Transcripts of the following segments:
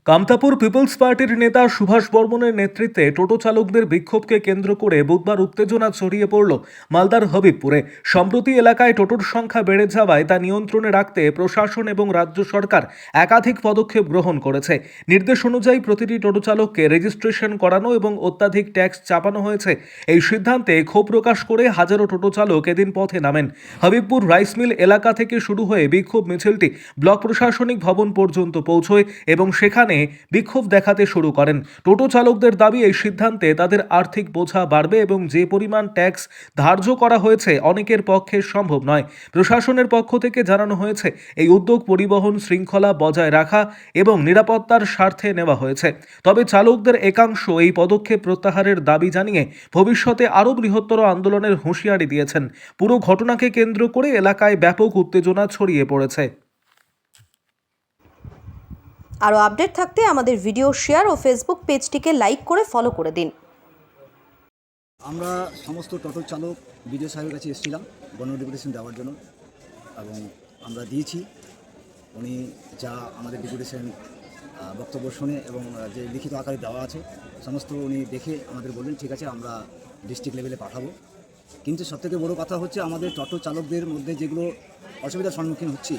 Kamtapur people's পার্টির নেতা সুভাষ বর্মনের নেতৃত্বে টোটো চালকদের বিক্ষোভকে কেন্দ্র করে বুধবার উত্তেজনা ছড়িয়ে পড়ল মালদার হবিবপুরে। সম্প্রতি এলাকায় টোটোর সংখ্যা বেড়ে যাওয়ায় তা নিয়ন্ত্রণে রাখতে প্রশাসন এবং রাজ্য সরকার একাধিক পদক্ষেপ গ্রহণ করেছে। নির্দেশ অনুযায়ী প্রতিটি টোটো চালককে রেজিস্ট্রেশন করানো এবং অত্যাধিক ট্যাক্স চাপানো হয়েছে। এই সিদ্ধান্তে ক্ষোভ প্রকাশ করে হাজারো টোটো চালক এদিন পথে নামেন। হবিবপুর রাইস মিল এলাকা থেকে শুরু হয়ে বিক্ষোভ মিছিলটি ব্লক প্রশাসনিক ভবন পর্যন্ত পৌঁছয় এবং সেখানে বিক্ষোভ দেখাতে শুরু করেন। টোটো চালকদের দাবি, এই সিদ্ধান্তে তাদের আর্থিক বোঝা বাড়বে এবং যে পরিমাণ ট্যাক্স ধার্য করা হয়েছে অনেকের পক্ষে সম্ভব নয়। প্রশাসনের পক্ষ থেকে জানানো হয়েছে এই উদ্যোগ পরিবহন শৃঙ্খলা বজায় রাখা এবং নিরাপত্তার স্বার্থে নেওয়া হয়েছে। তবে চালকদের একাংশ এই পদক্ষেপ প্রত্যাহারের দাবি জানিয়ে ভবিষ্যতে আরও বৃহত্তর আন্দোলনের হুঁশিয়ারি দিয়েছেন। পুরো ঘটনাকে কেন্দ্র করে এলাকায় ব্যাপক উত্তেজনা ছড়িয়ে পড়েছে। আরও আপডেট থাকতে আমাদের ভিডিও শেয়ার ও ফেসবুক পেজটিকে লাইক করে ফলো করে দিন। আমরা সমস্ত টোটো চালক বিডিও সাহেবের কাছে এসেছিলাম গণ ডেপুটেশন দেওয়ার জন্য এবং আমরা দিয়েছি। উনি যা আমাদের ডেপুটেশন বক্তব্য শুনে এবং যে লিখিত আকারে দেওয়া আছে সমস্ত উনি দেখে আমাদের বললেন ঠিক আছে আমরা ডিস্ট্রিক্ট লেভেলে পাঠাবো। কিন্তু সবথেকে বড় কথা হচ্ছে আমাদের টোটো চালকদের মধ্যে যেগুলো অসুবিধার সম্মুখীন হচ্ছে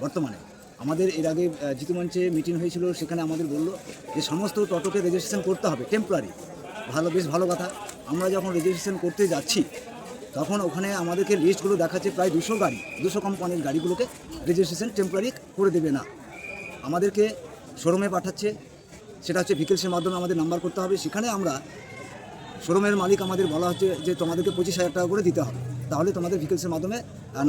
বর্তমানে, আমাদের এর আগে জিতু মঞ্চে মিটিং হয়েছিল, সেখানে আমাদের বললো যে সমস্ত টোটোকে রেজিস্ট্রেশন করতে হবে টেম্পোরারি। বেশ ভালো কথা। আমরা যখন রেজিস্ট্রেশন করতে যাচ্ছি তখন ওখানে আমাদেরকে লিস্টগুলো দেখাচ্ছে প্রায় 200 কোম্পানির গাড়িগুলোকে রেজিস্ট্রেশন টেম্পোরারি করে দেবে না, আমাদেরকে শোরুমে পাঠাচ্ছে। সেটা হচ্ছে ভিকেলসের মাধ্যমে আমাদের নাম্বার করতে হবে। সেখানে আমরা শোরুমের মালিক আমাদের বলা হচ্ছে যে তোমাদেরকে 25,000 টাকা করে দিতে হবে, তাহলে তোমাদের ভিকেলসের মাধ্যমে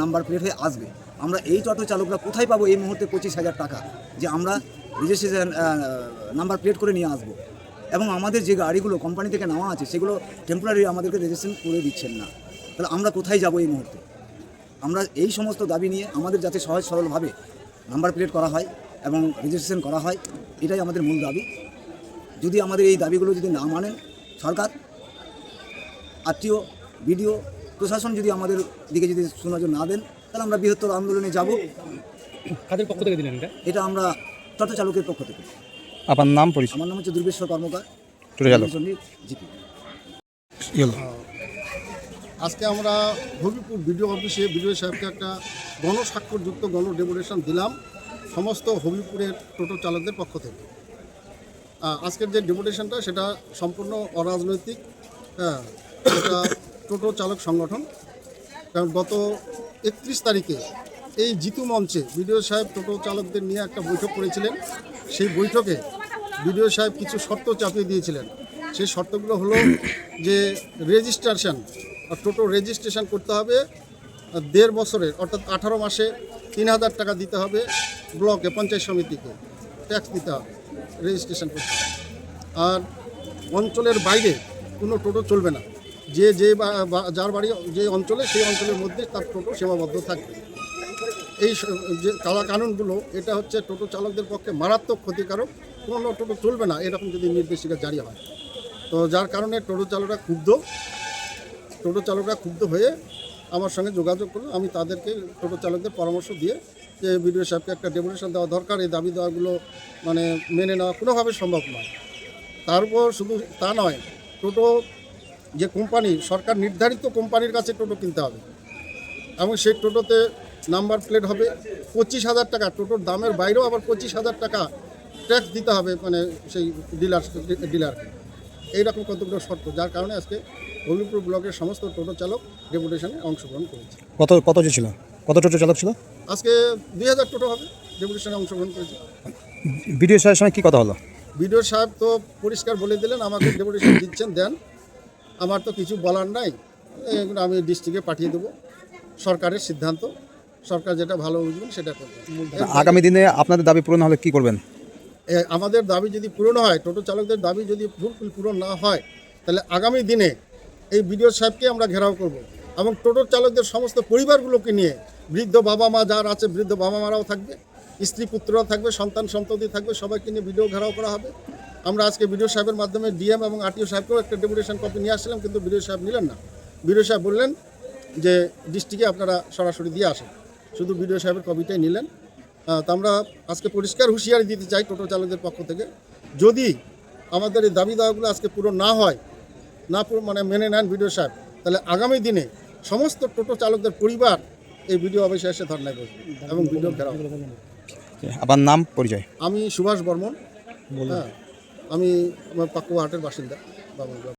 নাম্বার প্লেট হয়ে আসবে। আমরা এই টোটো চালকরা কোথায় পাবো এই মুহূর্তে 25,000 টাকা যে আমরা রেজিস্ট্রেশন নাম্বার প্লেট করে নিয়ে আসবো? এবং আমাদের যে গাড়িগুলো কোম্পানি থেকে নেওয়া আছে সেগুলো টেম্পোরারি আমাদেরকে রেজিস্ট্রেশন করে দিচ্ছেন না। তাহলে আমরা কোথায় যাব এই মুহূর্তে? আমরা এই সমস্ত দাবি নিয়ে আমাদের যাতে সহজ সরলভাবে নাম্বার প্লেট করা হয় এবং রেজিস্ট্রেশন করা হয়, এটাই আমাদের মূল দাবি। যদি আমাদের এই দাবিগুলো যদি না মানেন সরকার, আরটিও, বিডিও, প্রশাসন যদি আমাদের দিকে যদি সুনজর না দেন, তাহলে আমরা বৃহত্তর আন্দোলনে যাব। কাদের পক্ষ থেকে দিলেন এটা আমরা টোটো চালকের পক্ষ থেকে। আপনার নাম পরিচয়? আমার নাম হচ্ছে দুর্গেশ্বর কর্মকার, টোটো চালক জিপি। আজকে আমরা হবিপুর বিডিও অফিসে বিডিও সাহেবকে একটা গণস্বাক্ষরযুক্ত গণ ডেপুটেশন দিলাম সমস্ত হবিপুরের টোটো চালকদের পক্ষ থেকে। আজকের যে ডেপুটেশনটা সেটা সম্পূর্ণ অরাজনৈতিক। এটা টোটো চালক সংগঠন। কারণ গত 31 তারিখে এই জিতু মঞ্চে বিডিও সাহেব টোটো চালকদের নিয়ে একটা বৈঠক করেছিলেন। সেই বৈঠকে বিডিও সাহেব কিছু শর্ত চাপিয়ে দিয়েছিলেন। সেই শর্তগুলো হলো যে রেজিস্ট্রেশন, টোটো রেজিস্ট্রেশন করতে হবে 1.5 বছরের, অর্থাৎ 18 মাসে 3,000 টাকা দিতে হবে ব্লকে, পঞ্চায়েত সমিতিকে ট্যাক্স দিতে হবে, রেজিস্ট্রেশন করতে হবে। আর অঞ্চলের বাইরে কোনো টোটো চলবে না। যার বাড়ি যে অঞ্চলে, সেই অঞ্চলের মধ্যে তার টোটো সীমাবদ্ধ থাকবে। এই যে কালা কানুনগুলো, এটা হচ্ছে টোটো চালকদের পক্ষে মারাত্মক ক্ষতিকারক। কোনো টোটো চলবে না এরকম যদি নির্দেশিকা জারি হয়। তো যার কারণে টোটো চালকরা ক্ষুব্ধ হয়ে আমার সঙ্গে যোগাযোগ করলো। আমি তাদেরকে টোটো চালকদের পরামর্শ দিয়ে যে বিডিও সাহেবকে একটা ডেপুটেশন দেওয়া দরকার, এই দাবি দেওয়াগুলো মেনে নেওয়া কোনোভাবে সম্ভব নয়। তার উপর শুধু তা নয়, টোটো যে কোম্পানি, সরকার নির্ধারিত কোম্পানির কাছে টোটো কিনতে হবে এবং সেই টোটোতে নাম্বার প্লেট হবে 25,000 টাকা। টোটোর দামের বাইরেও আবার 25,000 টাকা ট্যাক্স দিতে হবে সেই ডিলারকে। এইরকম কতগুলো শর্ত, যার কারণে আজকে হবিপুর ব্লকের সমস্ত টোটো চালক ডেপুটেশনে অংশগ্রহণ করেছে। কত ছিল? কত টোটো চালক ছিল? আজকে 2,000 টোটো হবে ডেপুটেশনে অংশগ্রহণ করেছে। বিডিও সাহেবের সঙ্গে কী কথা হলো? বিডিও সাহেব তো পরিষ্কার বলে দিলেন আমাকে ডেপুটেশন দিচ্ছেন দেন, আমার তো কিছু বলার নাই, এগুলো আমি ডিস্ট্রিক্টে পাঠিয়ে দেবো। সরকারের সিদ্ধান্ত, সরকার যেটা ভালো বুঝবেন সেটা করবেন। আগামী দিনে আপনাদের দাবি পূরণ হলে কি করবেন? আমাদের দাবি যদি পূরণ হয়, টোটো চালকদের দাবি যদি পূরণ না হয়, তাহলে আগামী দিনে এই বিডিও সাহেবকে আমরা ঘেরাও করব এবং টোটো চালকদের সমস্ত পরিবারগুলোকে নিয়ে, বৃদ্ধ বাবা মা যার আছে, বৃদ্ধ বাবা মারাও থাকবে, স্ত্রী পুত্ররাও থাকবে, সন্তান সন্ততি থাকবে, সবাইকে নিয়ে ভিডিও ঘেরাও করা হবে। আমরা আজকে বিডিও সাহেবের মাধ্যমে ডিএম এবং আরটিও সাহেবকেও একটা ডেপুটেশন কপি নিয়ে আসছিলাম, কিন্তু বিডিও সাহেব নিলেন না। বিডিও সাহেব বললেন যে ডিস্ট্রিক্টে আপনারা সরাসরি দিয়ে আসেন, শুধু বিডিও সাহেবের কপিটাই নিলেন। তা আমরা আজকে পরিষ্কার হুঁশিয়ারি দিতে চাই টোটো চালকদের পক্ষ থেকে, যদি আমাদের এই দাবি দাওয়াগুলো আজকে পুরো না হয়, না পুরো মানে মেনে নেন বিডিও সাহেব, তাহলে আগামী দিনে সমস্ত টোটো চালকদের পরিবার এই বিডিও অফিসে এসে ধর্নায় বসবে এবং বিডিও ঘেরাও হবে। আপনার নাম পরিচয়? আমি সুভাষ বর্মন, হ্যাঁ, আমি আমার পাকুয়া হাটের বাসিন্দা বাবুল।